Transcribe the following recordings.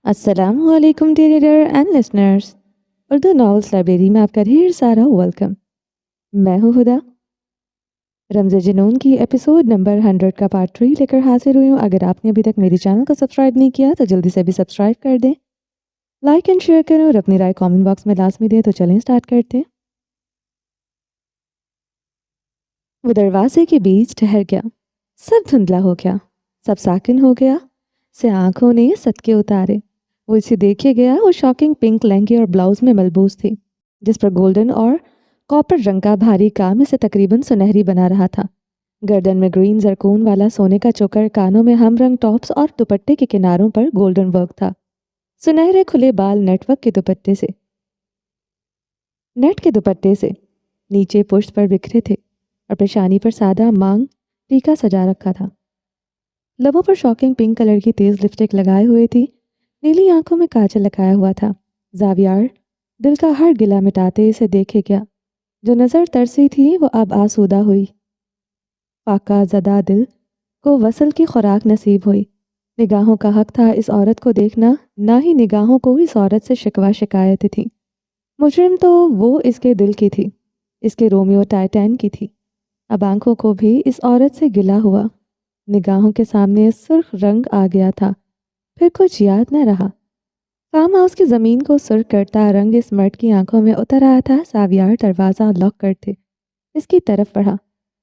السلام علیکم dear reader and listeners, Urdu novels library میں آپ کا ڈھیر سارا ویلکم۔ میں ہوں ہدا۔ رمز جنون کی ایپیسوڈ نمبر 100 کا پارٹ 3 لے کر حاضر ہوئی ہوں۔ اگر آپ نے ابھی تک میری چینل کو سبسکرائب نہیں کیا تو جلدی سے بھی سبسکرائب کر دیں، لائک اینڈ شیئر کریں اور اپنی رائے کامنٹ باکس میں لازمی دیں۔ تو چلیں سٹارٹ کرتے ہیں۔ وہ دروازے کے بیچ ٹھہر گیا، سب دھندلا ہو گیا، سب ساکن ہو گیا سے آنکھوں نے صدقے اتارے۔ وہ اسے دیکھے گیا، وہ شاکنگ پنک لہنگے اور بلاؤز میں ملبوس تھی، جس پر گولڈن اور کاپر رنگ کا بھاری کام اسے تقریباً سنہری بنا رہا تھا۔ گردن میں گرین زرکون والا سونے کا چوکر، کانوں میں ہم رنگ ٹاپس اور دوپٹے کے کناروں پر گولڈن ورک تھا۔ سنہرے کھلے بال نیٹ ورک کے دوپٹے سے نیچے پشت پر بکھرے تھے اور پیشانی پر سادہ مانگ ٹیکا سجا رکھا تھا۔ لبوں پر شاکنگ پنک کلر کی تیز لپسٹک لگائے ہوئے تھی، نیلی آنکھوں میں کاجل لگایا ہوا تھا۔ زاویار دل کا ہر گلہ مٹاتے اسے دیکھے گیا۔ جو نظر ترسی تھی وہ اب آسودہ ہوئی۔ فاقہ زدہ دل کو وصل کی خوراک نصیب ہوئی۔ نگاہوں کا حق تھا اس عورت کو دیکھنا، نہ ہی نگاہوں کو اس عورت سے شکوہ شکایت تھی۔ مجرم تو وہ اس کے دل کی تھی، اس کے رومیو ٹائٹین کی تھی۔ اب آنکھوں کو بھی اس عورت سے گلہ ہوا۔ نگاہوں کے سامنے سرخ رنگ آ گیا تھا، پھر کچھ یاد نہ رہا۔ فارم ہاؤس کی زمین کو سرخ کرتا رنگ اس مرد کی آنکھوں میں اتر آیا تھا۔ زاویار دروازہ لاک کرتے اس کی طرف بڑھا۔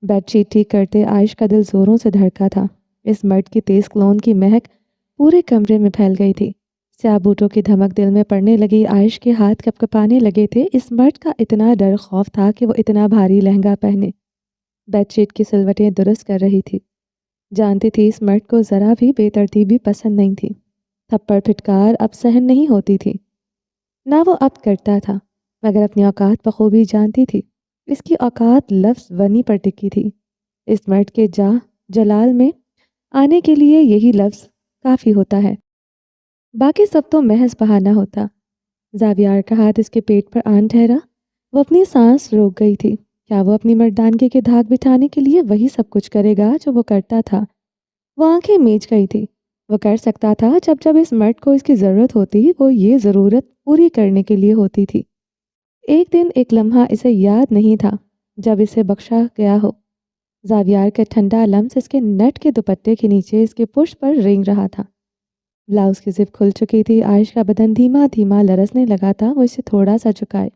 بیڈ شیٹ ٹھیک کرتے عائش کا دل زوروں سے دھڑکا تھا۔ اس مرد کی تیز کلون کی مہک پورے کمرے میں پھیل گئی تھی۔ سیاہ بوٹوں کی دھمک دل میں پڑنے لگی۔ عائش کے ہاتھ کپکپانے لگے تھے۔ اس مرد کا اتنا ڈر خوف تھا کہ وہ اتنا بھاری لہنگا پہنے۔ بیڈ شیٹ کی سلوٹیں درست کر رہی تھی۔ جانتی تھی اس مرد کو ذرا بھی بے ترتیبی پسند نہیں تھی۔ تھپڑ پھٹکار اب سہن نہیں ہوتی تھی، نہ وہ اب کرتا تھا، مگر اپنی اوقات بخوبی جانتی تھی۔ اس کی اوقات لفظ ونی پر ٹکی تھی۔ اس مرد کے جلال میں آنے کے لیے یہی لفظ کافی ہوتا ہے، باقی سب تو محض بہانہ ہوتا۔ زاویار کا ہاتھ اس کے پیٹ پر آن ٹھہرا۔ وہ اپنی سانس روک گئی تھی۔ کیا وہ اپنی مردانگی کے دھاگ بٹھانے کے لیے وہی سب کچھ کرے گا جو وہ کرتا تھا؟ وہ آنکھیں میچ گئی تھی۔ وہ کر سکتا تھا جب جب اس مرد کو اس کی ضرورت ہوتی، وہ یہ ضرورت پوری کرنے کے لیے ہوتی تھی۔ ایک دن، ایک لمحہ اسے یاد نہیں تھا جب اسے بخشا گیا ہو۔ زاویار کا ٹھنڈا لمس اس کے نیٹ کے دوپٹے کے نیچے اس کے پشت پر رینگ رہا تھا۔ بلاؤز کی زپ کھل چکی تھی۔ عائش کا بدن دھیما دھیما لرزنے لگا تھا۔ وہ اسے تھوڑا سا جھکائے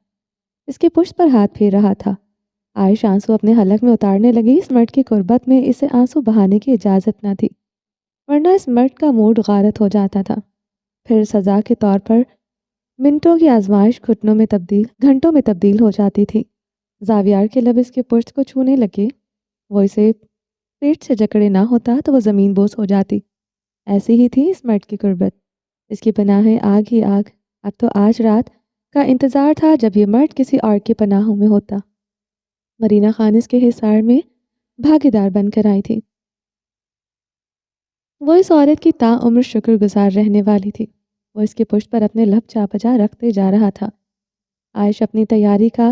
اس کے پشت پر ہاتھ پھیر رہا تھا۔ عائش آنسو اپنے حلق میں اتارنے لگی۔ اس مرد کی قربت میں اسے آنسو بہانے کی اجازت نہ تھی، ورنہ اس مرد کا موڈ غارت ہو جاتا تھا۔ پھر سزا کے طور پر منٹوں کی آزمائش گھنٹوں میں تبدیل ہو جاتی تھی۔ زاویار کے لب اس کے پشت کو چھونے لگے۔ وہ اسے پیٹ سے جکڑے نہ ہوتا تو وہ زمین بوس ہو جاتی۔ ایسی ہی تھی اس مرد کی قربت، اس کی پناہیں آگ ہی آگ۔ اب تو آج رات کا انتظار تھا جب یہ مرد کسی اور کی پناہوں میں ہوتا۔ مرینا خان اس کے حصار میں بھاگیدار دار بن کر آئی تھی۔ وہ اس عورت کی تا عمر شکر گزار رہنے والی تھی۔ وہ اس کے پشت پر اپنے لب چا پجا رکھتے جا رہا تھا۔ عائش اپنی تیاری کا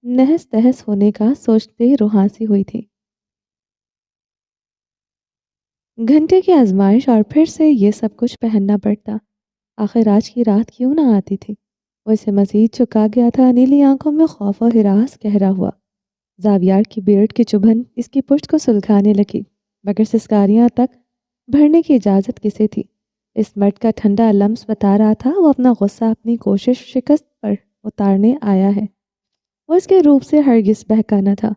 نہس تہس ہونے کا سوچتے روحانسی ہوئی تھی۔ گھنٹے کی آزمائش اور پھر سے یہ سب کچھ پہننا پڑتا۔ آخر آج کی رات کیوں نہ آتی تھی؟ وہ اسے مزید چکا گیا تھا۔ نیلی آنکھوں میں خوف و ہراس گہرا ہوا۔ زاویار کی بیرڈ کی چبھن اس کی پشت کو سلگانے لگی، مگر سسکاریاں تک بھرنے کی اجازت کسے تھی؟ اس مرد کا ٹھنڈا لمس بتا رہا تھا وہ اپنا غصہ اپنی کوشش شکست پر اتارنے آیا ہے۔ وہ اس کے روپ سے ہرگز بہکا نہ تھا۔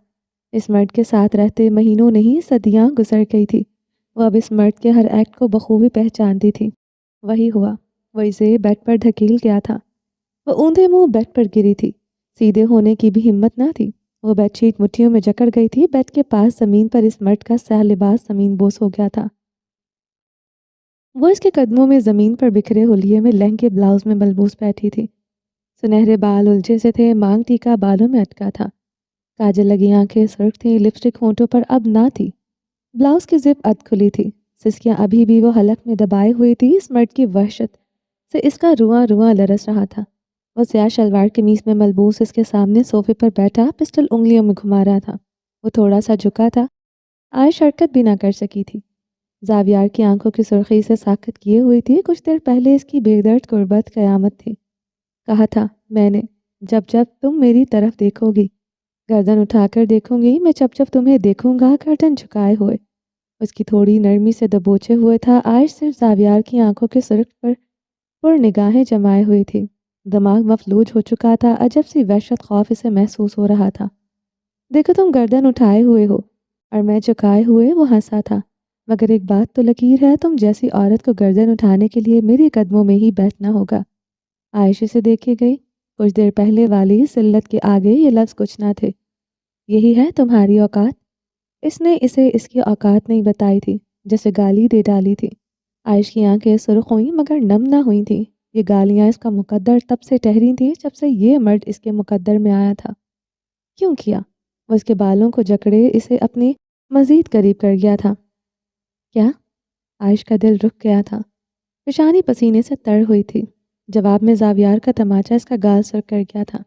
اس مرد کے ساتھ رہتے مہینوں نہیں صدیاں گزر گئی تھی۔ وہ اب اس مرد کے ہر ایکٹ کو بخوبی پہچانتی تھی۔ وہی ہوا، وہ اسے بیڈ پر دھکیل گیا تھا۔ وہ اوندھے منہ بیڈ پر گری تھی، سیدھے ہونے کی بھی ہمت نہ تھی۔ وہ بیڈ شیٹ مٹھیوں میں جکڑ گئی تھی۔ بیڈ کے پاس زمین پر اس مرد کا سیاہ لباس زمین بوس ہو گیا تھا۔ وہ اس کے قدموں میں زمین پر بکھرے ہولیے میں لہنگے بلاؤز میں ملبوس بیٹھی تھی۔ سنہرے بال الجھے سے تھے، مانگ ٹیکا بالوں میں اٹکا تھا۔ کاجل لگی آنکھیں سرخ تھیں، لپسٹک ہونٹوں پر اب نہ تھی۔ بلاؤز کی زپ اد کھلی تھی، سسکیاں ابھی بھی وہ حلق میں دبائے ہوئی تھی۔ اس مرد کی وحشت سے اس کا رواں رواں لرز رہا تھا۔ وہ سیاہ شلوار قمیص میں ملبوس اس کے سامنے صوفے پر بیٹھا پسٹل انگلیوں میں گھما رہا تھا۔ وہ تھوڑا سا جھکا تھا، عائش حرکت بھی نہ کر سکی تھی۔ زاویار کی آنکھوں کی سرخی سے ساکت کیے ہوئی تھی. کچھ دیر پہلے اس کی بے درد قربت قیامت تھی. کہا تھا میں نے، جب جب تم میری طرف دیکھو گی گردن اٹھا کر دیکھوں گی، میں جب جب تمہیں دیکھوں گا گردن جھکائے ہوئے. اس کی تھوڑی نرمی سے دبوچے ہوئے تھا. آج صرف زاویار کی آنکھوں کے سرخ پر نگاہیں جمائے ہوئی تھی. دماغ مفلوج ہو چکا تھا. عجب سی وحشت خوف اسے محسوس ہو رہا تھا. دیکھو تم گردن اٹھائے ہوئے ہو اور میں جھکائے ہوئے. وہ ہنسا تھا. مگر ایک بات تو لکیر ہے، تم جیسی عورت کو گردن اٹھانے کے لیے میرے قدموں میں ہی بیٹھنا ہوگا. عائشہ سے دیکھی گئی. کچھ دیر پہلے والی ذلت کے آگے یہ لفظ کچھ نہ تھے. یہی ہے تمہاری اوقات. اس نے اسے اس کی اوقات نہیں بتائی تھی، جیسے گالی دے ڈالی تھی. عائش کی آنکھیں سرخ ہوئیں مگر نم نہ ہوئی تھیں. یہ گالیاں اس کا مقدر تب سے ٹھہری تھیں جب سے یہ مرد اس کے مقدر میں آیا تھا. کیوں کیا؟ وہ اس کے بالوں کو جکڑے اسے اپنی مزید قریب کر گیا تھا. کیا؟ عائش کا دل رک گیا تھا. پیشانی پسینے سے تر ہوئی تھی. جواب میں زاویار کا تماچا اس کا گال سر کر گیا تھا.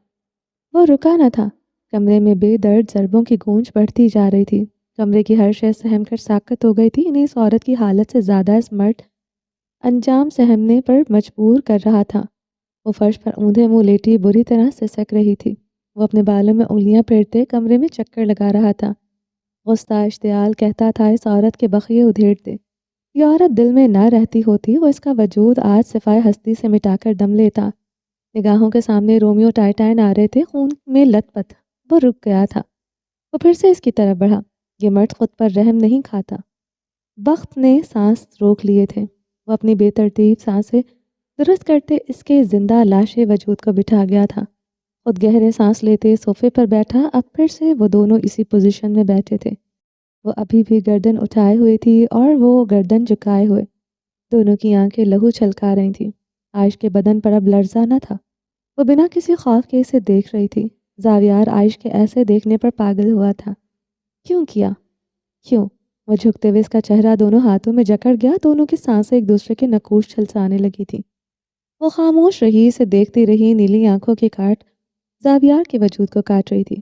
وہ رکا نہ تھا. کمرے میں بے درد ضربوں کی گونج بڑھتی جا رہی تھی. کمرے کی ہر شے سہم کر ساکت ہو گئی تھی. انہیں اس عورت کی حالت سے زیادہ اس مرد انجام سہمنے پر مجبور کر رہا تھا. وہ فرش پر اونھے منہ لیٹی بری طرح سسک رہی تھی. وہ اپنے بالوں میں انگلیاں پھیرتے کمرے میں چکر لگا رہا تھا. غصہ اشتعال کہتا تھا اس عورت کے بخیے ادھیڑ دے. یہ عورت دل میں نہ رہتی ہوتی وہ اس کا وجود آج صفائے ہستی سے مٹا کر دم لیتا. نگاہوں کے سامنے رومیو ٹائٹین آ رہے تھے، خون میں لت پت. وہ رک گیا تھا. وہ پھر سے اس کی طرف بڑھا. یہ مرد خود پر رحم نہیں کھاتا. وقت نے سانس روک لیے تھے. وہ اپنی بے ترتیب سانسیں درست کرتے اس کے زندہ لاشے وجود کو بٹھا گیا تھا. خود گہرے سانس لیتے صوفے پر بیٹھا. اب پھر سے وہ دونوں اسی پوزیشن میں بیٹھے تھے. وہ ابھی بھی گردن اٹھائے ہوئے تھی اور وہ گردن جھکائے ہوئے. دونوں کی آنکھیں لہو چھلکا رہی تھیں. عائش کے بدن پر اب لرزہ نہ تھا. وہ بنا کسی خوف کے اسے دیکھ رہی تھی. زاویار عائش کے ایسے دیکھنے پر پاگل ہوا تھا. کیوں کیا؟ کیوں؟ وہ جھکتے ہوئے اس کا چہرہ دونوں ہاتھوں میں جکڑ گیا. دونوں کی سانسیں ایک دوسرے کے نقوش چھلسانے لگی تھی. وہ خاموش رہی، اسے دیکھتی رہی. نیلی آنکھوں کی کاٹ زاویار کے وجود کو کاٹ رہی تھی.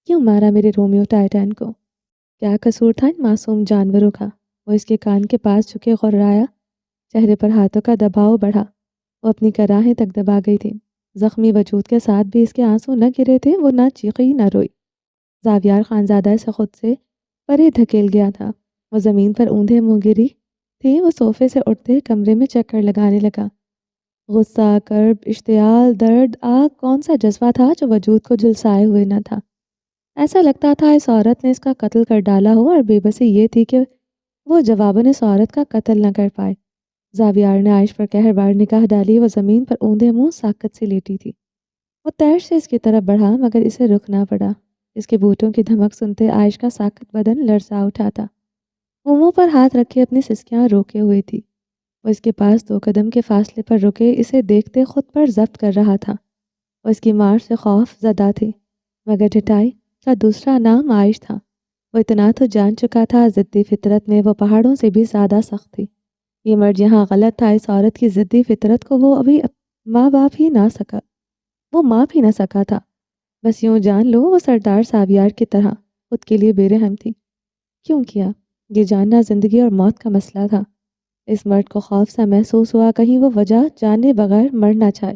کیوں مارا میرے رومیو ٹائٹین کو؟ کیا قصور تھا ان معصوم جانوروں کا؟ وہ اس کے کان کے پاس جھکے غرایا. چہرے پر ہاتھوں کا دباؤ بڑھا. وہ اپنی کراہیں تک دبا گئی تھی. زخمی وجود کے ساتھ بھی اس کے آنسو نہ گرے تھے. وہ نہ چیخی نہ روئی. زاویار خانزادہ سے خود سے پرے دھکیل گیا تھا. وہ زمین پر اونھے منہ گری تھی. وہ صوفے سے اٹھتے کمرے میں چکر لگانے لگا. غصہ، کرب، اشتعال، درد، آگ، کون سا جذبہ تھا جو وجود کو جھلسائے ہوئے نہ تھا؟ ایسا لگتا تھا اس عورت نے اس کا قتل کر ڈالا ہو، اور بے بسی یہ تھی کہ وہ جواباً اس عورت کا قتل نہ کر پائے. زاویار نے عائش پر قہر بار نگاہ ڈالی. وہ زمین پر اونھے منہ ساکت سے لیٹی تھی. وہ تیش سے اس کی طرف بڑھا مگر اسے رکنا پڑا. اس کے بوٹوں کی دھمک سنتے عائش کا ساکت بدن لرزا اٹھا تھا. وہ منہ پر ہاتھ رکھے اپنی سسکیاں روکے ہوئے تھی. وہ اس کے پاس 2 قدم کے فاصلے پر رکے اسے دیکھتے خود پر ضبط کر رہا تھا. وہ اس کی مار سے خوف زدہ تھی مگر ڈٹائی کا دوسرا نام عائش تھا. وہ اتنا تو جان چکا تھا ضدی فطرت میں وہ پہاڑوں سے بھی زیادہ سخت تھی. یہ مرد یہاں غلط تھا. اس عورت کی ضدی فطرت کو وہ ابھی ماں باپ ہی نہ سکا. وہ ماں بھی نہ سکا تھا. بس یوں جان لو وہ سردار زاویار کی طرح خود کے لیے بے رحم تھی. کیوں کیا؟ یہ جاننا زندگی اور موت کا مسئلہ تھا. اس مرد کو خوف سا محسوس ہوا کہیں وہ وجہ جانے بغیر مر نہ جائے.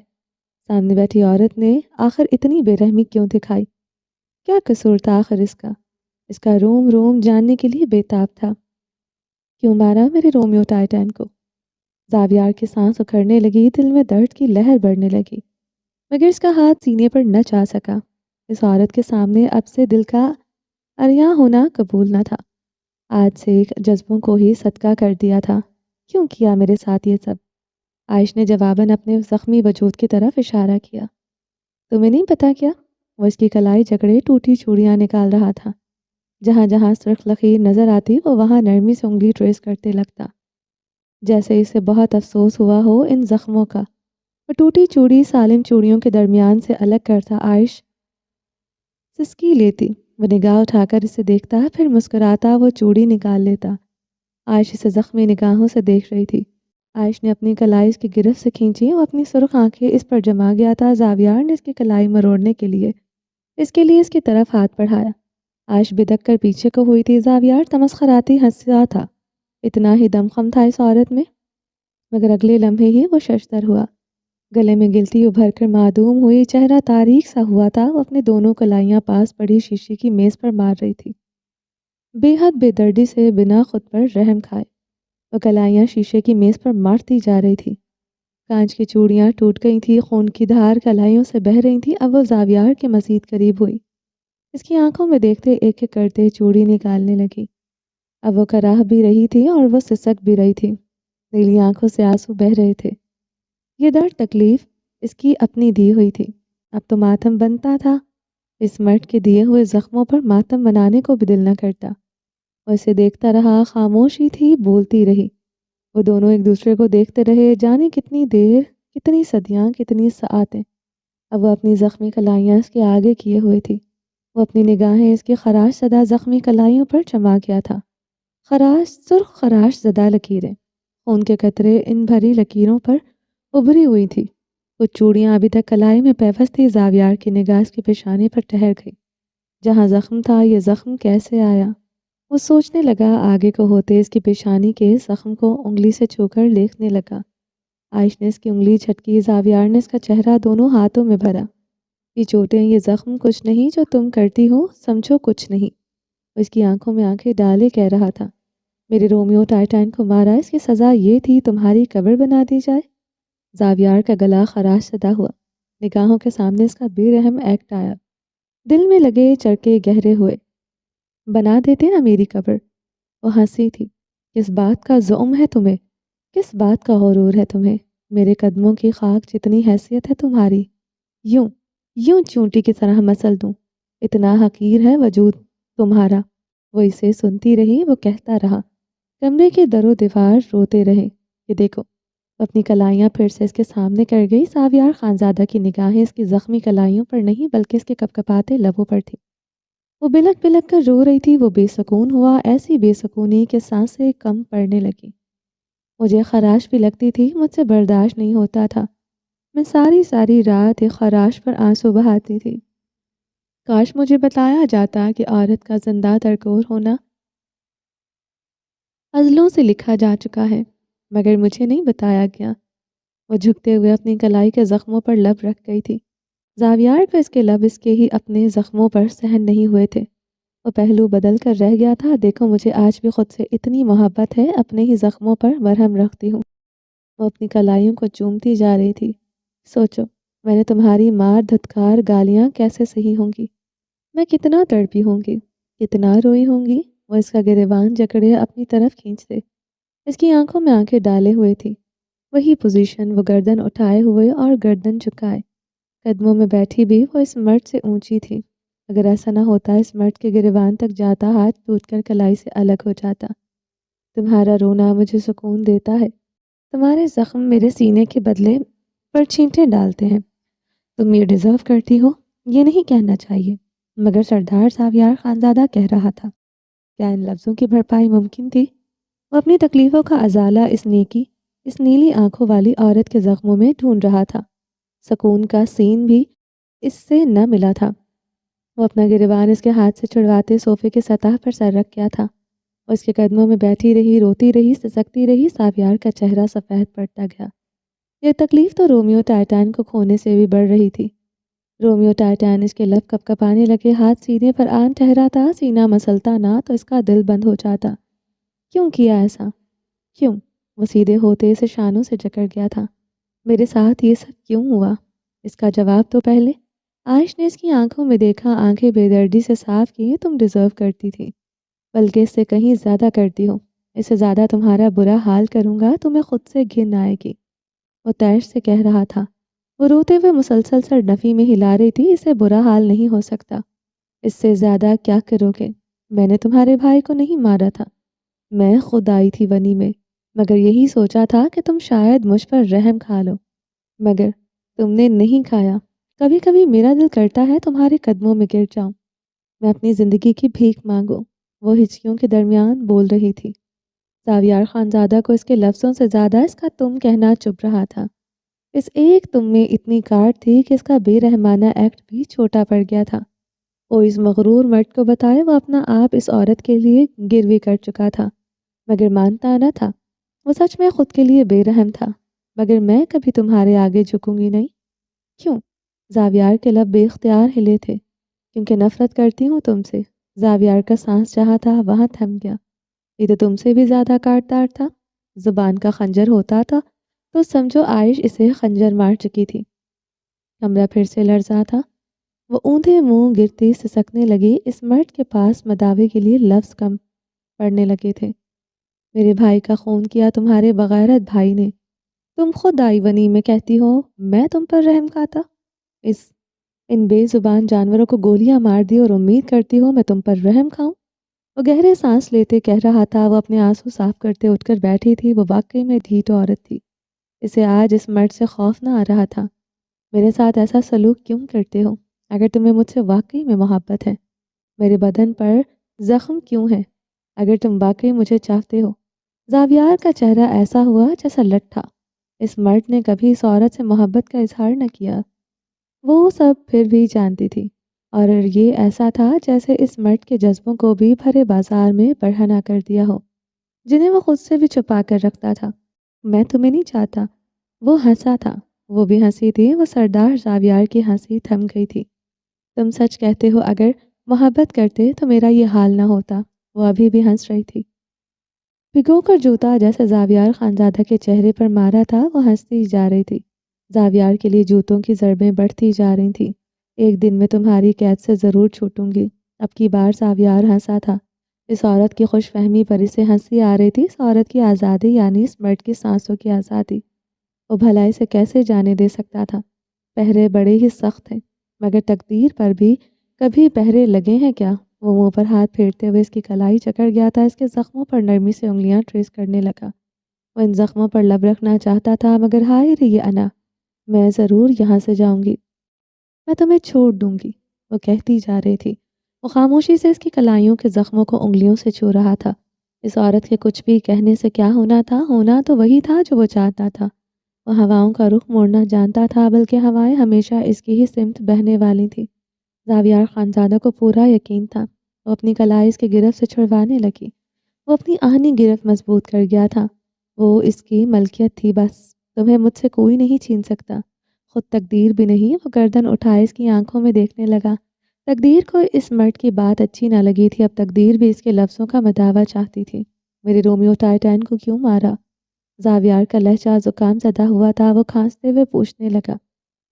سامنے بیٹھی عورت نے آخر اتنی بے رحمی کیوں دکھائی؟ کیا قصور تھا آخر اس کا؟ اس کا روم روم جاننے کے لیے بے تاب تھا. کیوں مارا میرے رومیو ٹائٹین کو؟ زاویار کی سانس اکھڑنے لگی. دل میں درد کی لہر بڑھنے لگی مگر اس کا ہاتھ سینے پر نہ جا سکا. اس عورت کے سامنے اب سے دل کا عریاں ہونا قبول نہ تھا. آج سے ایک جذبوں کو ہی صدقہ کر دیا تھا. کیوں کیا میرے ساتھ یہ سب؟ عائش نے جواباً اپنے زخمی وجود کی طرف اشارہ کیا. تمہیں نہیں پتا کیا؟ وہ اس کی کلائی جکڑے ٹوٹی چوڑیاں نکال رہا تھا. جہاں جہاں سرخ لکیر نظر آتی وہ وہاں نرمی سے انگلی ٹریس کرتے لگتا. جیسے اسے بہت افسوس ہوا ہو ان زخموں کا. وہ ٹوٹی چوڑی سالم چوڑیوں کے درمیان سے الگ کرتا. عائش سسکی لیتی. وہ نگاہ اٹھا کر اسے دیکھتا پھر مسکراتا. وہ چوڑی نکال لیتا. عائش اسے زخمی نگاہوں سے دیکھ رہی تھی. عائش نے اپنی کلائی اس کی گرفت سے کھینچی. وہ اپنی سرخ آنکھیں اس پر جما گیا تھا. زاویار نے اس کی کلائی مروڑنے کے لیے اس کی طرف ہاتھ بڑھایا. عائش بدک کر پیچھے کو ہوئی تھی. زاویار تمسخراتی ہنسا تھا. اتنا ہی دمخم تھا اس عورت میں، مگر اگلے لمحے ہی وہ ششدر ہوا۔ گلے میں گلتی ابھر کر معدوم ہوئی، چہرہ تاریک سا ہوا تھا۔ وہ اپنے دونوں کلائیاں پاس پڑی شیشے کی میز پر مار رہی تھی، بے حد بے دردی سے، بنا خود پر رحم کھائے۔ وہ کلائیاں شیشے کی میز پر مارتی جا رہی تھی۔ کانچ کی چوڑیاں ٹوٹ گئی تھی، خون کی دھار کلائیوں سے بہہ رہی تھی۔ اب وہ زاویار کے مزید قریب ہوئی، اس کی آنکھوں میں دیکھتے ایک ایک کرتے چوڑی نکالنے لگی۔ اب وہ کراہ بھی رہی تھی اور وہ سسک بھی رہی تھی، نیلی آنکھوں سے آنسو بہہ رہے تھے۔ یہ درد تکلیف اس کی اپنی دی ہوئی تھی، اب تو ماتم بنتا تھا۔ اس مرد کے دیے ہوئے زخموں پر ماتم بنانے کو بھی دل نہ کرتا۔ وہ اسے دیکھتا رہا، خاموشی تھی، بولتی رہی۔ وہ دونوں ایک دوسرے کو دیکھتے رہے، جانے کتنی دیر، کتنی صدیاں، کتنی ساعتیں۔ اب وہ اپنی زخمی کلائیاں اس کے آگے کیے ہوئے تھی، وہ اپنی نگاہیں اس کی خراش زدہ زخمی کلائیوں پر جما گیا تھا۔ خراش، سرخ خراش زدہ لکیریں، خون کے قطرے ان بھری لکیروں پر ابھری ہوئی تھی۔ کچھ چوڑیاں ابھی تک کلائی میں پیوست تھی۔ زاویار کی نگاہ اس کے پیشانے پر ٹھہر گئی۔ جہاں زخم تھا، یہ زخم کیسے آیا؟ وہ سوچنے لگا، آگے کو ہوتے اس کی پیشانی کے زخم کو انگلی سے چھو کر دیکھنے لگا۔ عائش نے اس کی انگلی جھٹکی، زاویار نے اس کا چہرہ دونوں ہاتھوں میں بھرا۔ یہ چوٹیں، یہ زخم کچھ نہیں جو تم کرتی ہو، سمجھو کچھ نہیں۔ وہ اس کی آنکھوں میں آنکھیں ڈالے کہہ رہا تھا، میرے رومیو ٹائٹان کو مارا، اس کی سزا یہ تھی تمہاری قبر بنا دی جائے۔ زاویار کا گلا خراش زدہ ہوا، نگاہوں کے سامنے اس کا بے رحم ایکٹ آیا۔ دل میں لگے چرکے گہرے ہوئے۔ بنا دیتے نا میری قبر۔ وہ ہنسی تھی، کس بات کا زعم ہے تمہیں، کس بات کا غرور ہے تمہیں؟ میرے قدموں کی خاک جتنی حیثیت ہے تمہاری، یوں یوں چونٹی کی طرح مسل دوں، اتنا حقیر ہے وجود تمہارا۔ وہ اسے سنتی رہی، وہ کہتا رہا۔ کمرے کے در و دیوار روتے رہے۔ یہ دیکھو، اپنی کلائیاں پھر سے اس کے سامنے کر گئی۔ زاویار خانزادہ کی نگاہیں اس کی زخمی کلائیوں پر نہیں بلکہ اس کے کپکپاتے لبوں پر تھی۔ وہ بلک بلک کر رو رہی تھی۔ وہ بے سکون ہوا، ایسی بے سکونی کہ سانسیں کم پڑنے لگی۔ مجھے خراش بھی لگتی تھی، مجھ سے برداشت نہیں ہوتا تھا۔ میں ساری ساری رات ایک خراش پر آنسو بہاتی تھی۔ کاش مجھے بتایا جاتا کہ عورت کا زندہ درگور ہونا ازلوں سے لکھا جا چکا ہے، مگر مجھے نہیں بتایا گیا۔ وہ جھکتے ہوئے اپنی کلائی کے زخموں پر لب رکھ گئی تھی۔ زاویار کو اس کے لب اس کے ہی اپنے زخموں پر سہن نہیں ہوئے تھے۔ وہ پہلو بدل کر رہ گیا تھا۔ دیکھو، مجھے آج بھی خود سے اتنی محبت ہے، اپنے ہی زخموں پر مرہم رکھتی ہوں۔ وہ اپنی کلائیوں کو چومتی جا رہی تھی۔ سوچو، میں نے تمہاری مار دھتکار گالیاں کیسے سہی ہوں گی، میں کتنا تڑپی ہوں گی، کتنا روئی ہوں گی۔ وہ اس کا گریبان جکڑے اپنی طرف کھینچتے، اس کی آنکھوں میں آنکھیں ڈالے ہوئے تھی۔ وہی پوزیشن، وہ گردن اٹھائے ہوئے اور گردن جھکائے، قدموں میں بیٹھی بھی وہ اس مرد سے اونچی تھی۔ اگر ایسا نہ ہوتا، اس مرد کے گریبان تک جاتا ہاتھ ٹوٹ کر کلائی سے الگ ہو جاتا۔ تمہارا رونا مجھے سکون دیتا ہے، تمہارے زخم میرے سینے کے بدلے پر چھینٹیں ڈالتے ہیں۔ تم یہ ڈیزرو کرتی ہو، یہ نہیں کہنا چاہیے، مگر سردار زاویار خانزادہ کہہ رہا تھا۔ کیا ان لفظوں کی بھرپائی ممکن تھی؟ وہ اپنی تکلیفوں کا ازالہ اس نیلی آنکھوں والی عورت کے زخموں میں ڈھونڈ رہا تھا۔ سکون کا سین بھی اس سے نہ ملا تھا۔ وہ اپنا گریبان اس کے ہاتھ سے چھڑواتے صوفے کے سطح پر سر رکھ گیا تھا۔ وہ اس کے قدموں میں بیٹھی رہی، روتی رہی، سسکتی رہی۔ زاویار کا چہرہ سفید پڑتا گیا۔ یہ تکلیف تو رومیو ٹائٹان کو کھونے سے بھی بڑھ رہی تھی۔ رومیو ٹائٹان اس کے لب کپ کپانے لگے، ہاتھ سینے پر آن ٹھہراتا، سینہ مسلتا نہ تو اس کا دل بند ہو جاتا۔ کیوں کیا ایسا؟ کیوں؟ وہ سیدھے ہوتے اسے شانوں سے جکڑ گیا تھا۔ میرے ساتھ یہ سب کیوں ہوا؟ اس کا جواب تو پہلے۔ عائش نے اس کی آنکھوں میں دیکھا، آنکھیں بے دردی سے صاف کی۔ تم ڈیزرو کرتی تھی، بلکہ اس سے کہیں زیادہ کرتی ہو۔ اس سے زیادہ تمہارا برا حال کروں گا، تمہیں خود سے گھن آئے گی۔ وہ تیش سے کہہ رہا تھا۔ وہ روتے ہوئے مسلسل سر نفی میں ہلا رہی تھی۔ اسے برا حال نہیں ہو سکتا۔ اس سے زیادہ کیا کرو گے؟ میں نے تمہارے بھائی کو نہیں مارا تھا، میں خود آئی تھی ونی میں، مگر یہی سوچا تھا کہ تم شاید مجھ پر رحم کھا لو، مگر تم نے نہیں کھایا۔ کبھی کبھی میرا دل کرتا ہے تمہارے قدموں میں گر جاؤں، میں اپنی زندگی کی بھیک مانگوں۔ وہ ہچکیوں کے درمیان بول رہی تھی۔ زاویار خانزادہ کو اس کے لفظوں سے زیادہ اس کا تم کہنا چبھ رہا تھا۔ اس ایک تم میں اتنی کاٹ تھی کہ اس کا بے رحمانہ ایکٹ بھی چھوٹا پڑ گیا تھا۔ وہ اس مغرور مرد کو بتائے، وہ اپنا آپ اس عورت کے لیے گروی کر چکا تھا۔ مگر مانتا نہ تھا۔ وہ سچ میں خود کے لیے بے رحم تھا۔ مگر میں کبھی تمہارے آگے جھکوں گی نہیں۔ کیوں؟ زاویار کے لب بے اختیار ہلے تھے۔ کیونکہ نفرت کرتی ہوں تم سے۔ زاویار کا سانس جہاں تھا وہاں تھم گیا۔ یہ تو تم سے بھی زیادہ کاٹدار تھا۔ زبان کا خنجر ہوتا تھا تو سمجھو عائش اسے خنجر مار چکی تھی۔ کمرہ پھر سے لرزا تھا۔ وہ اوندھے منہ گرتی سسکنے لگی۔ اس مرد کے پاس مداوے کے لیے لفظ کم پڑنے لگے تھے۔ میرے بھائی کا خون کیا تمہارے بغیرت بھائی نے۔ تم خود آئی ونی میں کہتی ہو میں تم پر رحم کھاتا۔ ان بے زبان جانوروں کو گولیاں مار دی اور امید کرتی ہو میں تم پر رحم کھاؤں۔ وہ گہرے سانس لیتے کہہ رہا تھا۔ وہ اپنے آنسو صاف کرتے اٹھ کر بیٹھی تھی۔ وہ واقعی میں ڈھیٹ عورت تھی۔ اسے آج اس مرد سے خوف نہ آ رہا تھا۔ میرے ساتھ ایسا سلوک کیوں کرتے ہو؟ اگر تمہیں مجھ سے واقعی میں محبت ہے، میرے بدن پر زخم کیوں ہے؟ اگر تم واقعی مجھے چاہتے ہو۔ زاویار کا چہرہ ایسا ہوا جیسا لٹھا۔ اس مرد نے کبھی اس عورت سے محبت کا اظہار نہ کیا۔ وہ سب پھر بھی جانتی تھی، اور یہ ایسا تھا جیسے اس مرد کے جذبوں کو بھی بھرے بازار میں بڑھانا کر دیا ہو، جنہیں وہ خود سے بھی چھپا کر رکھتا تھا۔ میں تمہیں نہیں چاہتا۔ وہ ہنسا تھا۔ وہ بھی ہنسی تھی۔ وہ سردار زاویار کی ہنسی تھم گئی تھی۔ تم سچ کہتے ہو، اگر محبت کرتے تو میرا یہ حال نہ ہوتا۔ وہ ابھی بھی ہنس رہی تھی۔ بھگو کر جوتا جیسے زاویار خانزادہ کے چہرے پر مارا تھا، وہ ہنستی جا رہی تھی۔ زاویار کے لیے جوتوں کی ضربیں بڑھتی جا رہی تھیں۔ ایک دن میں تمہاری قید سے ضرور چھوٹوں گی۔ اب کی بار زاویار ہنسا تھا۔ اس عورت کی خوش فہمی پر اسے ہنسی آ رہی تھی۔ اس عورت کی آزادی یعنی اس مرد کی سانسوں کی آزادی۔ وہ بھلا اسے کیسے جانے دے سکتا تھا؟ پہرے بڑے ہی سخت ہیں، مگر تقدیر پر بھی کبھی پہرے لگے ہیں کیا؟ وہ منہ پر ہاتھ پھیرتے ہوئے اس کی کلائی جکڑ گیا تھا۔ اس کے زخموں پر نرمی سے انگلیاں ٹریس کرنے لگا۔ وہ ان زخموں پر لب رکھنا چاہتا تھا، مگر ہائے رے یہ انا، میں ضرور یہاں سے جاؤں گی، میں تمہیں چھوڑ دوں گی، وہ کہتی جا رہی تھی۔ وہ خاموشی سے اس کی کلائیوں کے زخموں کو انگلیوں سے چھو رہا تھا۔ اس عورت کے کچھ بھی کہنے سے کیا ہونا تھا؟ ہونا تو وہی تھا جو وہ چاہتا تھا۔ وہ ہواؤں کا رخ موڑنا جانتا تھا، بلکہ ہوائیں ہمیشہ اس کی ہی سمت بہنے والی تھیں۔ زاویار خانزادہ کو پورا یقین تھا۔ وہ اپنی کلائی اس کی گرفت سے چھڑوانے لگی۔ وہ اپنی آہنی گرفت مضبوط کر گیا تھا۔ وہ اس کی ملکیت تھی بس۔ تمہیں مجھ سے کوئی نہیں چھین سکتا، خود تقدیر بھی نہیں۔ وہ گردن اٹھائے اس کی آنکھوں میں دیکھنے لگا۔ تقدیر کو اس مرد کی بات اچھی نہ لگی تھی۔ اب تقدیر بھی اس کے لفظوں کا مداوا چاہتی تھی۔ میرے رومیو ٹائٹین کو کیوں مارا؟ زاویار کا لہجہ زکام زدہ ہوا تھا۔ وہ کھانستے ہوئے پوچھنے لگا۔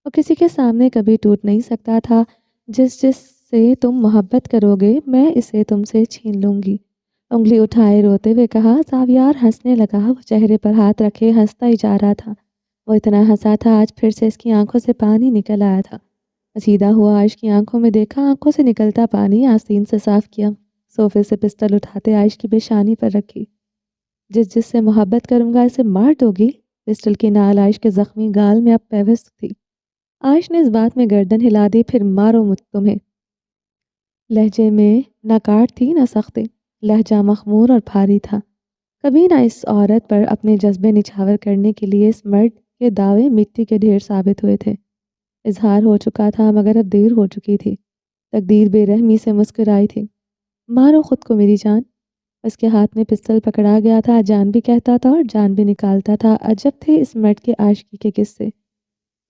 وہ کسی کے سامنے کبھی ٹوٹ نہیں سکتا تھا۔ جس سے تم محبت کرو گے میں اسے تم سے چھین لوں گی، انگلی اٹھائے روتے ہوئے کہا۔ زاویار ہنسنے لگا۔ وہ چہرے پر ہاتھ رکھے ہنستا ہی جا رہا تھا۔ وہ اتنا ہنسا تھا آج پھر سے اس کی آنکھوں سے پانی نکل آیا تھا۔ سیدھا ہوا عائش کی آنکھوں میں دیکھا۔ آنکھوں سے نکلتا پانی آستین سے صاف کیا۔ صوفے سے پسٹل اٹھاتے عائش کی پیشانی پر رکھی۔ جس سے محبت کروں گا اسے مار دو گی؟ پسٹل کی نال عائش کے زخمی گال میں اب پیوست تھی۔ عائش نے اس بات میں گردن ہلا دی۔ پھر مارو مجھ تمہیں۔ لہجے میں نہ کاٹ تھی نہ سختی، لہجہ مخمور اور بھاری تھا۔ کبھی نہ اس عورت پر اپنے جذبے نچھاور کرنے کے لیے اس مرد کے دعوے مٹی کے ڈھیر ثابت ہوئے تھے۔ اظہار ہو چکا تھا، مگر اب دیر ہو چکی تھی۔ تقدیر بے رحمی سے مسکرائی تھی۔ مارو خود کو میری جان۔ اس کے ہاتھ میں پستل پکڑا گیا تھا۔ جان بھی کہتا تھا اور جان بھی نکالتا تھا۔ عجب تھے اس مرد کے عاشقی کے قصے،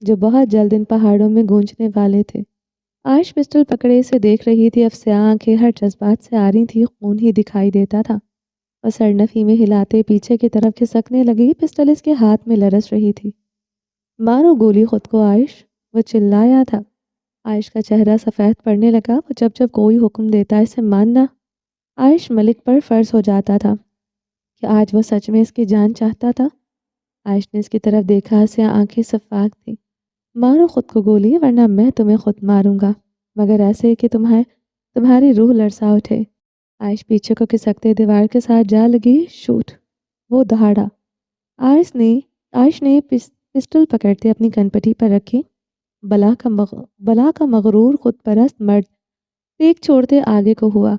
جو بہت جلد ان پہاڑوں میں گونجنے والے تھے۔ عائش پسٹل پکڑے سے دیکھ رہی تھی۔ اب سیاہ آنکھیں ہر جذبات سے آ رہی تھی۔ خون ہی دکھائی دیتا تھا۔ وہ سرنفی میں ہلاتے پیچھے کی طرف کھسکنے لگی۔ پسٹل اس کے ہاتھ میں لرز رہی تھی۔ مارو گولی خود کو عائش، وہ چلایا تھا۔ عائش کا چہرہ سفید پڑنے لگا۔ وہ جب کوئی حکم دیتا اسے ماننا عائش ملک پر فرض ہو جاتا تھا کہ آج وہ سچ میں اس کی جان چاہتا تھا۔ عائش نے اس کی طرف دیکھا۔ سیاہ آنکھیں شفاف تھیں۔ مارو خود کو گولی، ورنہ میں تمہیں خود ماروں گا، مگر ایسے کہ تمہاری روح لرزا اٹھے۔ عائش پیچھے کو کھسکتے دیوار کے ساتھ جا لگی۔ شوٹ! وہ دہاڑا۔ عائش نے پسٹل پکڑتے اپنی کنپٹی پر رکھی۔ بلا کا مغرور خود پرست مرد ٹیک چھوڑتے آگے کو ہوا۔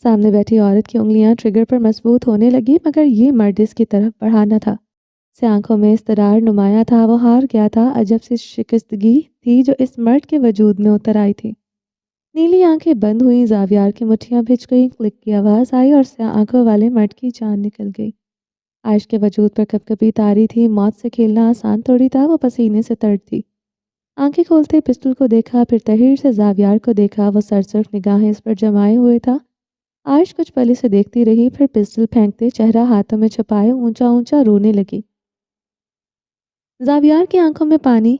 سامنے بیٹھی عورت کی انگلیاں ٹریگر پر مضبوط ہونے لگی، مگر یہ مرد اس کی طرف بڑھانا تھا۔ سے آنکھوں میں اضطرار نمایاں تھا۔ وہ ہار گیا تھا۔ عجب سی شکستگی تھی جو اس مرد کے وجود میں اتر آئی تھی۔ نیلی آنکھیں بند ہوئیں، زاویار کی مٹھیاں بھج گئیں، کلک کی آواز آئی اور سیاہ آنکھوں والے مرد کی جان نکل گئی۔ عائش کے وجود پر کب کبھی تاری تھی، موت سے کھیلنا آسان تھوڑی تھا، وہ پسینے سے تڑ تھی۔ آنکھیں کھولتے پسٹل کو دیکھا، پھر تحیر سے زاویار کو دیکھا، وہ سرسبز نگاہیں اس پر جمائے ہوئے تھا۔ عائش کچھ پل اسے دیکھتی رہی، پھر پسٹل پھینکتے چہرہ ہاتھوں میں چھپائے اونچا اونچا رونے لگی۔ زاویار کی آنکھوں میں پانی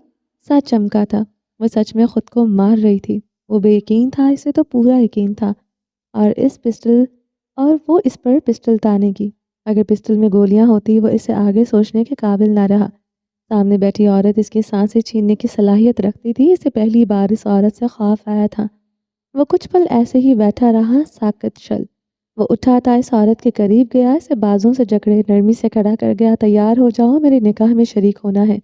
سا چمکا تھا، وہ سچ میں خود کو مار رہی تھی۔ وہ بے یقین تھا، اسے تو پورا یقین تھا، اور وہ اس پر پسٹل تانے گی۔ اگر پسٹل میں گولیاں ہوتی، وہ اسے آگے سوچنے کے قابل نہ رہا۔ سامنے بیٹھی عورت اس کی سانسیں چھیننے کی صلاحیت رکھتی تھی، اسے پہلی بار اس عورت سے خوف آیا تھا۔ وہ کچھ پل ایسے ہی بیٹھا رہا، ساکت شل۔ وہ اٹھا تھا، اس عورت کے قریب گیا، اسے بازوں سے جکڑے نرمی سے کھڑا کر گیا۔ تیار ہو جاؤ، میرے نکاح میں شریک ہونا ہے۔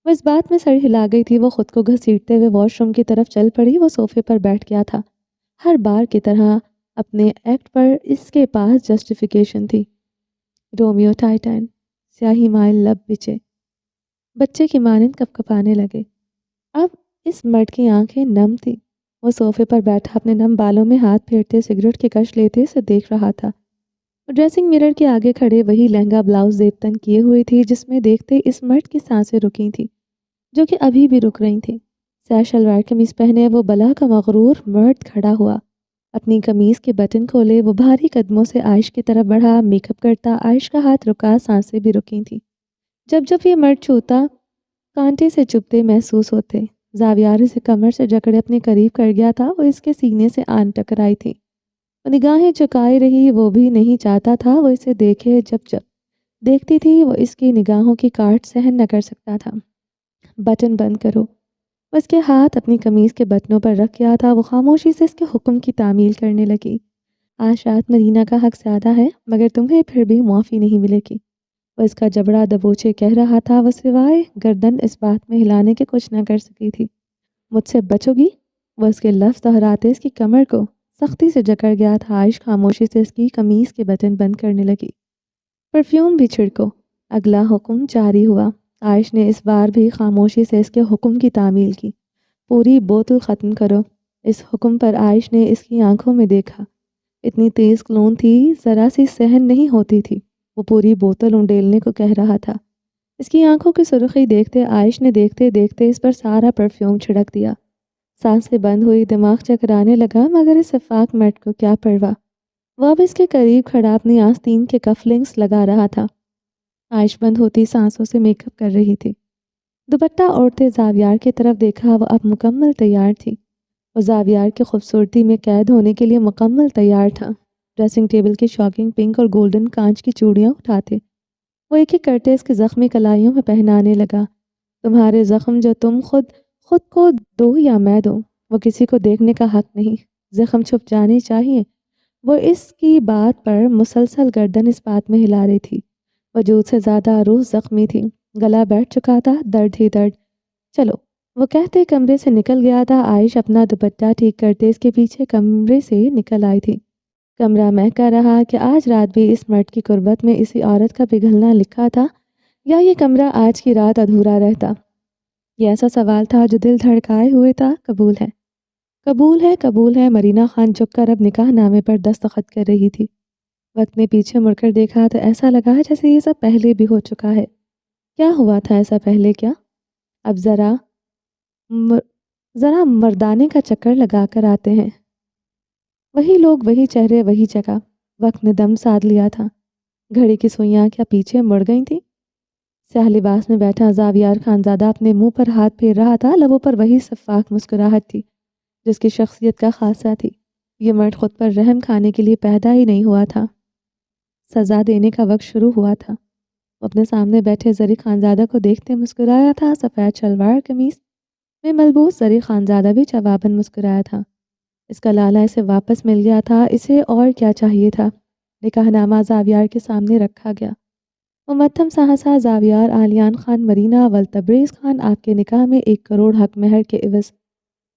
وہ اس بات میں سر ہلا گئی تھی، وہ خود کو گھسیٹتے ہوئے واش روم کی طرف چل پڑی۔ وہ صوفے پر بیٹھ گیا تھا، ہر بار کی طرح اپنے ایکٹ پر اس کے پاس جسٹیفیکیشن تھی۔ رومیو ٹائٹین، سیاہی مائل لب بچے، بچے کی مانند کپ کپانے لگے۔ اب اس مرد کی آنکھیں نم تھی، وہ صوفے پر بیٹھا اپنے نم بالوں میں ہاتھ پھیرتے، سگریٹ کی کش لیتے اسے دیکھ رہا تھا۔ وہ ڈریسنگ مرر کے آگے کھڑے وہی لہنگا بلاؤز زیبتن کیے ہوئے تھی، جس میں دیکھتے اس مرد کی سانسیں رکی تھیں، جو کہ ابھی بھی رک رہی تھیں۔ سیاہ شلوار قمیض پہنے وہ بلا کا مغرور مرد کھڑا ہوا، اپنی قمیض کے بٹن کھولے، وہ بھاری قدموں سے عائش کی طرف بڑھا، میک اپ کرتا۔ عائش کا ہاتھ رکا، سانسیں بھی رکی تھیں۔ جب جب یہ مرد چھوتا، کانٹے سے چبھتے محسوس ہوتے۔ زاویار اسے کمر سے جکڑے اپنے قریب کر گیا تھا، وہ اس کے سینے سے آن ٹکرائی تھی۔ وہ نگاہیں چکائے رہی، وہ بھی نہیں چاہتا تھا وہ اسے دیکھے۔ جب جب دیکھتی تھی، وہ اس کی نگاہوں کی کاٹ سہن نہ کر سکتا تھا۔ بٹن بند کرو۔ وہ اس کے ہاتھ اپنی قمیض کے بٹنوں پر رکھ گیا تھا، وہ خاموشی سے اس کے حکم کی تعمیل کرنے لگی۔ آج رات مدینہ کا حق زیادہ ہے، مگر تمہیں پھر بھی معافی نہیں ملے گی۔ وہ اس کا جبڑا دبوچے کہہ رہا تھا، وہ سوائے گردن اس بات میں ہلانے کے کچھ نہ کر سکی تھی۔ مجھ سے بچو گی؟ وہ اس کے لفظ دہراتے اس کی کمر کو سختی سے جکڑ گیا تھا۔ عائش خاموشی سے اس کی قمیض کے بٹن بند کرنے لگی۔ پرفیوم بھی چھڑکو۔ اگلا حکم جاری ہوا۔ عائش نے اس بار بھی خاموشی سے اس کے حکم کی تعمیل کی۔ پوری بوتل ختم کرو۔ اس حکم پر عائش نے اس کی آنکھوں میں دیکھا، اتنی تیز کلون تھی، ذرا سی سہن نہیں ہوتی تھی۔ وہ پوری بوتل انڈیلنے کو کہہ رہا تھا۔ اس کی آنکھوں کی سرخی دیکھتے عائش نے دیکھتے دیکھتے اس پر سارا پرفیوم چھڑک دیا۔ سانسیں بند ہوئی، دماغ چکرانے لگا، مگر اس افاق مرد کو کیا پرواہ۔ وہ اب اس کے قریب کھڑا اپنی آستین کے کف لنکس لگا رہا تھا۔ عائش بند ہوتی سانسوں سے میک اپ کر رہی تھی۔ دوپٹہ اوڑھتے زاویار کی طرف دیکھا، وہ اب مکمل تیار تھی۔ وہ زاویار کی خوبصورتی میں قید ہونے کے لیے مکمل تیار تھا۔ ڈریسنگ ٹیبل کی شاکنگ پنک اور گولڈن کانچ کی چوڑیاں اٹھاتے وہ ایک ایک کرتے اس کی زخمی کلائیوں میں پہنانے لگا۔ تمہارے زخم جو تم خود کو دو یا میں دوں، وہ کسی کو دیکھنے کا حق نہیں۔ زخم چھپ جانے چاہیے۔ وہ اس کی بات پر مسلسل گردن اس بات میں ہلا رہی تھی۔ وجود سے زیادہ روح زخمی تھی، گلا بیٹھ چکا تھا، درد ہی درد۔ چلو، وہ کہتے کمرے سے نکل گیا تھا۔ عائش اپنا دوپٹہ ٹھیک کرتے اس کے پیچھے کمرے سے نکل آئی تھی۔ کمرہ مہکا رہا کہ آج رات بھی اس مرد کی قربت میں اسی عورت کا پگھلنا لکھا تھا، یا یہ کمرہ آج کی رات ادھورا رہتا۔ یہ ایسا سوال تھا جو دل دھڑکائے ہوئے تھا۔ قبول ہے، قبول ہے، قبول ہے۔ مرینا خان جھک کر اب نکاح نامے پر دستخط کر رہی تھی۔ وقت نے پیچھے مڑ کر دیکھا تو ایسا لگا جیسے یہ سب پہلے بھی ہو چکا ہے۔ کیا ہوا تھا ایسا پہلے؟ کیا اب ذرا مردانے کا چکر لگا کر آتے ہیں۔ وہی لوگ، وہی چہرے، وہی جگہ۔ وقت نے دم سادھ لیا تھا۔ گھڑی کی سوئیاں کیا پیچھے مڑ گئی تھیں؟ سیاہ لباس میں بیٹھا زاویار خانزادہ اپنے منہ پر ہاتھ پھیر رہا تھا، لبوں پر وہی شفاف مسکراہٹ تھی جس کی شخصیت کا خاصہ تھی۔ یہ مرد خود پر رحم کھانے کے لیے پیدا ہی نہیں ہوا تھا، سزا دینے کا وقت شروع ہوا تھا۔ وہ اپنے سامنے بیٹھے زری خانزادہ کو دیکھتے مسکرایا تھا۔ سفید شلوار قمیص میں ملبوس زری خانزادہ بھی جواباً مسکرایا تھا۔ اس کا لالہ اسے واپس مل گیا تھا، اسے اور کیا چاہیے تھا؟ نکاح نامہ زاویار کے سامنے رکھا گیا۔ متھم سہسا زاویار آلیان خان مرینا ولتبریز خان، آپ کے نکاح میں 1 کروڑ حق مہر کے عوض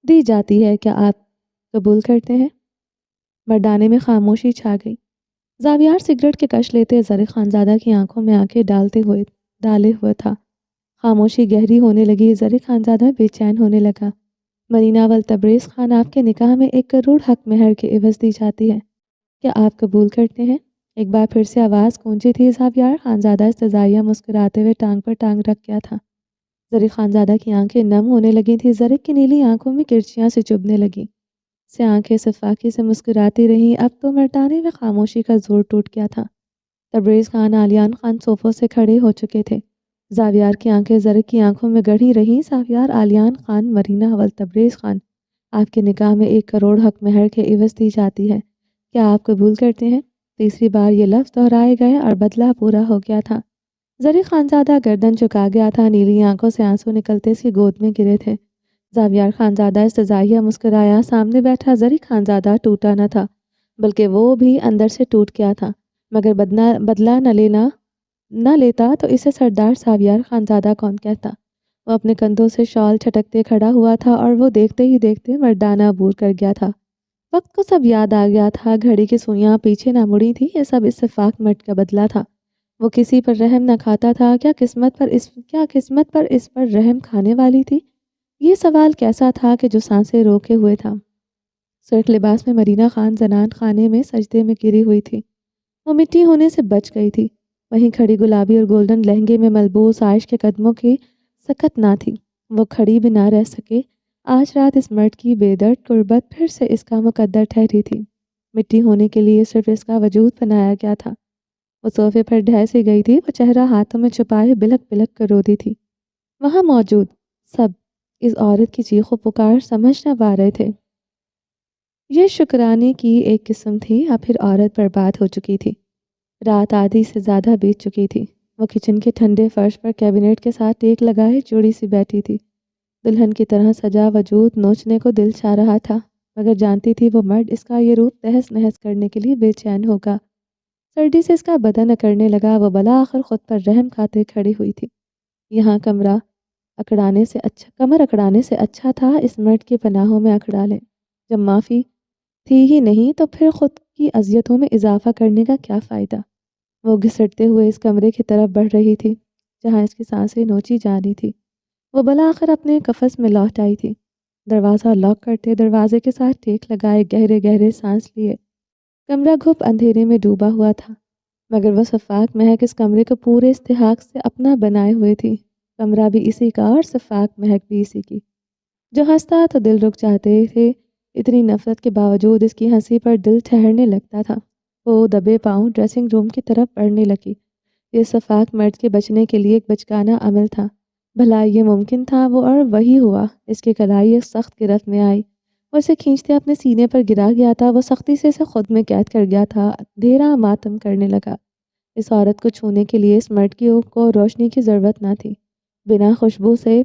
دی جاتی ہے، کیا آپ قبول کرتے ہیں؟ مردانے میں خاموشی چھا گئی۔ زاویار سگریٹ کے کش لیتے زری خانزادہ کی آنکھوں میں آنکھیں ڈالے ہوئے تھا۔ خاموشی گہری ہونے لگی، زری خانزادہ بے چین ہونے لگا۔ مرینا والتبریز خان آپ کے نکاح میں 1 کروڑ حق مہر کے عوض دی جاتی ہے، کیا آپ قبول کرتے ہیں؟ ایک بار پھر سے آواز گونجی تھی۔ زاویار خانزادہ استزادیہ مسکراتے ہوئے ٹانگ پر ٹانگ رکھ گیا تھا۔ زرق خانزادہ کی آنکھیں نم ہونے لگی تھیں، زرق کی نیلی آنکھوں میں کرچیاں سے چبھنے لگیں۔ سے آنکھیں صفاقی سے مسکراتی رہیں۔ اب تو مرتانے میں خاموشی کا زور ٹوٹ گیا تھا۔ تبریز خان عالیان خان صوفوں سے کھڑے ہو چکے تھے۔ زاویار کی آنکھیں زرق کی آنکھوں میں گڑھی رہیں۔ زاویار، عالیان خان، مرینا والتبریز خان، آپ کے نکاح میں 1 کروڑ حق مہر کے عوض دی جاتی ہے، کیا آپ قبول کرتے ہیں؟ تیسری بار یہ لفظ دہرائے گئے اور بدلہ پورا ہو گیا تھا۔ زرق خانزادہ گردن چکا گیا تھا، نیلی آنکھوں سے آنسو نکلتے اس کی گود میں گرے تھے۔ زاویار خانزادہ استزادیہ مسکرایا۔ سامنے بیٹھا زرق خانزادہ ٹوٹا نہ تھا، بلکہ وہ بھی اندر سے ٹوٹ گیا تھا، مگر بدلہ نہ لیتا تو اسے سردار زاویار خانزادہ کون کہتا؟ وہ اپنے کندھوں سے شال چھٹکتے کھڑا ہوا تھا اور وہ دیکھتے ہی دیکھتے مردانہ عبور کر گیا تھا۔ وقت کو سب یاد آ گیا تھا، گھڑی کی سوئیاں پیچھے نہ مڑی تھی، یہ سب اتفاق مرد کا بدلہ تھا۔ وہ کسی پر رحم نہ کھاتا تھا، کیا قسمت پر اس پر رحم کھانے والی تھی؟ یہ سوال کیسا تھا کہ جو سانسیں روکے ہوئے تھا۔ سرخ لباس میں مرینا خان زنان خانے میں سجدے میں گری ہوئی تھی، وہ مٹی ہونے سے بچ گئی تھی۔ وہیں کھڑی گلابی اور گولڈن لہنگے میں ملبوس عائش کے قدموں کی سکت نہ تھی، وہ کھڑی بھی نہ رہ سکے۔ آج رات اس مرد کی بے درد قربت پھر سے اس کا مقدر ٹھہری تھی۔ مٹی ہونے کے لیے صرف اس کا وجود بنایا گیا تھا۔ وہ صوفے پر ڈھہ سی گئی تھی، وہ چہرہ ہاتھوں میں چھپائے بلک بلک کر روتی تھی۔ وہاں موجود سب اس عورت کی چیخ و پکار سمجھ نہ پا رہے تھے۔ یہ شکرانے کی ایک قسم تھی، اب پھر عورت برباد ہو چکی تھی۔ رات آدھی سے زیادہ بیت چکی تھی۔ وہ کچن کے ٹھنڈے فرش پر کیبنٹ کے ساتھ ٹیک لگائے چوڑی سی بیٹھی تھی۔ دلہن کی طرح سجا وجود نوچنے کو دل چاہ رہا تھا، مگر جانتی تھی وہ مرد اس کا یہ روپ تہس نہس کرنے کے لیے بے چین ہوگا۔ سردی سے اس کا بدن اکڑنے لگا، وہ بالآخر خود پر رحم کھاتے کھڑی ہوئی تھی۔ یہاں کمر اکڑانے سے اچھا تھا اس مرد کی پناہوں میں اکڑا لیں۔ جب معافی تھی ہی نہیں تو پھر خود کی اذیتوں میں اضافہ کرنے کا کیا فائدہ؟ وہ گھسٹتے ہوئے اس کمرے کی طرف بڑھ رہی تھی جہاں اس کی سانسیں نوچی جانی تھی۔ وہ بالآخر اپنے قفس میں لوٹ آئی تھی۔ دروازہ لاک کرتے دروازے کے ساتھ ٹیک لگائے گہرے گہرے سانس لیے۔ کمرہ گھپ اندھیرے میں ڈوبا ہوا تھا، مگر وہ شفاق مہک اس کمرے کو پورے استحقاق سے اپنا بنائے ہوئے تھی۔ کمرہ بھی اسی کا اور شفاق مہک بھی اسی کی۔ جو ہنستا تو دل رک جاتے تھے، اتنی نفرت کے باوجود اس کی ہنسی پر دل ٹھہرنے لگتا تھا۔ وہ دبے پاؤں ڈریسنگ روم کی طرف بڑھنے لگی۔ یہ شفاق مرد کے بچنے کے لیے ایک بچگانہ عمل تھا۔ بھلا یہ ممکن تھا؟ وہ اور وہی ہوا۔ اس کی کلائی ایک سخت گرفت میں آئی، وہ اسے کھینچتے اپنے سینے پر گرا گیا تھا۔ وہ سختی سے اسے خود میں قید کر گیا تھا، اندھیرا ماتم کرنے لگا۔ اس عورت کو چھونے کے لیے اس مرد کو روشنی کی ضرورت نہ تھی۔ بنا خوشبو سے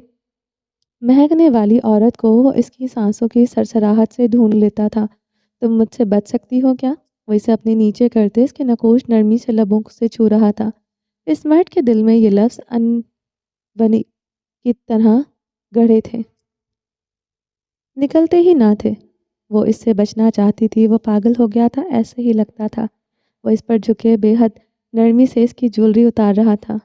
مہکنے والی عورت کو وہ اس کی سانسوں کی سرسراہٹ سے ڈھونڈ لیتا تھا۔ تم مجھ سے بچ سکتی ہو کیا؟ وہ اسے اپنے نیچے کرتے اس کے نقوش نرمی سے لبوں سے چھو رہا تھا۔ اس مرد کے دل میں یہ لفظ ان بنی کی طرح گڑھے تھے، نکلتے ہی نہ تھے۔ وہ اس سے بچنا چاہتی تھی، وہ پاگل ہو گیا تھا، ایسے ہی لگتا تھا۔ وہ اس پر جھکے بے حد نرمی سے اس کی جولری اتار رہا تھا۔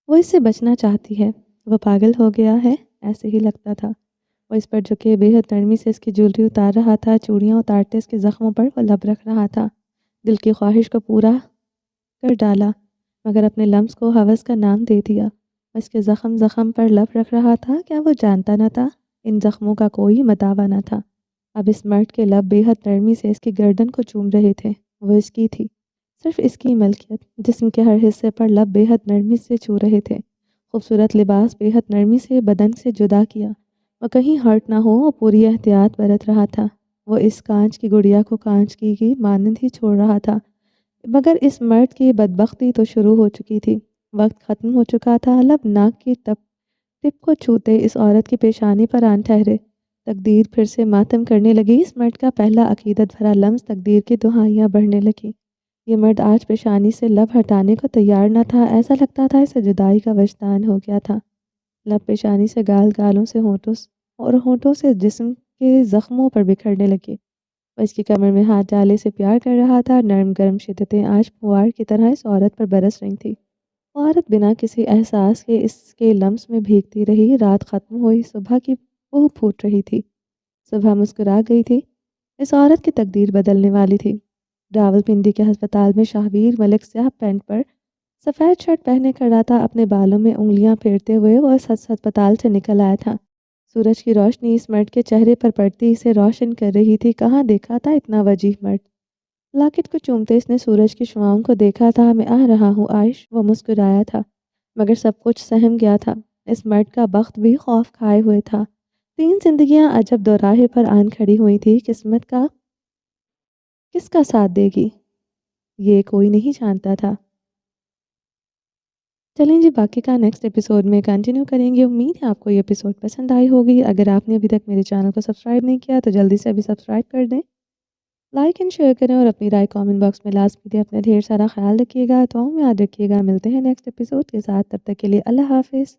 وہ اس سے بچنا چاہتی ہے، وہ پاگل ہو گیا ہے، ایسے ہی لگتا تھا۔ وہ اس پر جھکے بے حد نرمی سے اس کی جولری اتار رہا تھا، چوڑیاں اتارتے اس کے زخموں پر وہ لب رکھ رہا تھا۔ دل کی خواہش کو پورا کر ڈالا، مگر اپنے لمس کو ہوس کا نام دے دیا۔ اس کے زخم پر لب رکھ رہا تھا، کیا وہ جانتا نہ تھا ان زخموں کا کوئی مداوا نہ تھا۔ اب اس مرد کے لب بے حد نرمی سے اس کی گردن کو چوم رہے تھے، وہ اس کی تھی، صرف اس کی ملکیت۔ جسم کے ہر حصے پر لب بے حد نرمی سے چھو رہے تھے۔ خوبصورت لباس بے حد نرمی سے بدن سے جدا کیا، وہ کہیں ہرٹ نہ ہو، وہ پوری احتیاط برت رہا تھا۔ وہ اس کانچ کی گڑیا کو کانچ کی مانند ہی چھوڑ رہا تھا، مگر اس مرد کی بدبختی تو شروع ہو چکی تھی۔ وقت ختم ہو چکا تھا۔ لب ناک کی ٹپ کو چھوتے اس عورت کی پیشانی پر آن ٹھہرے۔ تقدیر پھر سے ماتم کرنے لگی۔ اس مرد کا پہلا عقیدت بھرا لمس تقدیر کی دہائیاں بڑھنے لگی۔ یہ مرد آج پیشانی سے لب ہٹانے کو تیار نہ تھا، ایسا لگتا تھا اسے جدائی کا وجدان ہو گیا تھا۔ لب پیشانی سے گالوں سے ہونٹوں سے جسم کے زخموں پر بکھرنے لگے۔ وہ اس کی کمر میں ہاتھ ڈالے سے پیار کر رہا تھا۔ نرم گرم شدتیں آج پھوار کی طرح اس عورت پر برس رہی تھی۔ عورت بنا کسی احساس کے اس کے لمس میں بھیگتی رہی۔ رات ختم ہوئی، صبح کی وہ پھوٹ رہی تھی۔ صبح مسکرا گئی تھی۔ اس عورت کی تقدیر بدلنے والی تھی۔ راولپنڈی کے ہسپتال میں شاہویر ملک سیاہ پینٹ پر سفید شرٹ پہنے کھڑا تھا، اپنے بالوں میں انگلیاں پھیرتے ہوئے وہ اس ہسپتال سے نکل آیا تھا۔ سورج کی روشنی اس مرد کے چہرے پر پڑتی اسے روشن کر رہی تھی۔ کہاں دیکھا تھا اتنا وجیح مرد؟ لاکٹ کو چومتے اس نے سورج کی شعاؤں کو دیکھا تھا۔ میں آ رہا ہوں عائش، وہ مسکرایا تھا، مگر سب کچھ سہم گیا تھا۔ اس مرد کا بخت بھی خوف کھائے ہوئے تھا۔ 3 زندگیاں عجب دوراہے پر آن کھڑی ہوئی تھی۔ قسمت کا کس کا ساتھ دے گی یہ کوئی نہیں جانتا تھا۔ چلیں جی، باقی کا نیکسٹ ایپیسوڈ میں کنٹینیو کریں گے۔ امید ہے آپ کو یہ ایپیسوڈ پسند آئی ہوگی۔ اگر آپ نے ابھی تک میرے چینل کو سبسکرائب نہیں کیا تو جلدی سے ابھی سبسکرائب کر دیں، لائک اینڈ شیئر کریں اور اپنی رائے کامنٹ باکس میں لازمی دیں۔ اپنا ڈھیر سارا خیال رکھیے گا، دعاؤں میں یاد رکھیے گا۔ ملتے ہیں نیکسٹ ایپیسوڈ کے ساتھ، تب تک کے لیے اللہ حافظ۔